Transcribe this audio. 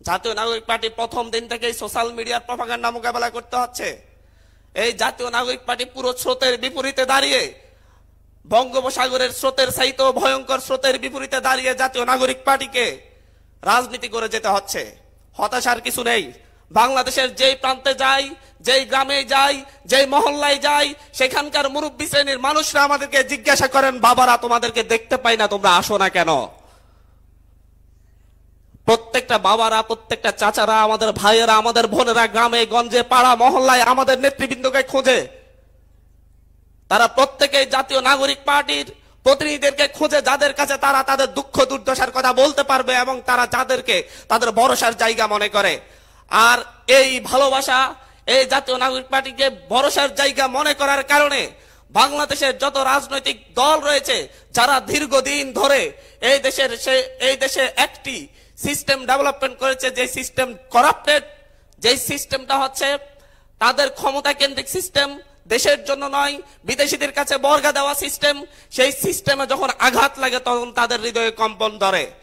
জাতীয় নাগরিক পার্টি প্রথম দিন থেকেই সোশ্যাল মিডিয়ার প্রপাগান্ডা মোকাবেলা করতে হচ্ছে। এই জাতীয় নাগরিক পার্টি পুরো স্রোতের বিপরীতে দাঁড়িয়ে, বঙ্গোপসাগরের স্রোতের চাইতেও ভয়ঙ্কর স্রোতের বিপরীতে দাঁড়িয়ে জাতীয় নাগরিক পার্টিকে রাজনীতি করে যেতে হচ্ছে। হতাশার কিছু নেই। বাংলাদেশের যেই প্রান্তে যাই, যেই গ্রামে যাই, যেই মহল্লায় যাই, সেখানকার মুরব্বী শ্রেণীর মানুষরা আমাদেরকে জিজ্ঞাসা করেন, বাবারা তোমাদেরকে দেখতে পাই না, তোমরা আসো না কেন? প্রত্যেকটা বাবারা, প্রত্যেকটা চাচারা, আমাদের ভাইয়েরা, আমাদের বোনেরা গ্রামে গঞ্জে পাড়া মহল্লায় আমাদের নেতৃবৃন্দকে খোঁজে। তারা প্রত্যেকেই জাতীয় নাগরিক পার্টির প্রতিনিধিদেরকে খুঁজে, যাদের কাছে তারা তাদের দুঃখ দুর্দশার কথা বলতে পারবে এবং তারা যাদেরকে তাদের ভরসার জায়গা মনে করে। আর এই ভালোবাসা, এই জাতীয় নাগরিক পার্টিকে ভরসার জায়গা মনে করার কারণে বাংলাদেশের যত রাজনৈতিক দল রয়েছে, যারা দীর্ঘদিন ধরে এই দেশে একটি সিস্টেম ডেভেলপমেন্ট করেছে, যে সিস্টেম করাপ্টেড, যে সিস্টেমটা হচ্ছে তাদের ক্ষমতা কেন্দ্রিক সিস্টেম, দেশের জন্য নয়, বিদেশিদের কাছে বর্গা দেওয়া সিস্টেম, সেই সিস্টেমে যখন আঘাত লাগে তখন তাদের হৃদয়ে কম্পন ধরে।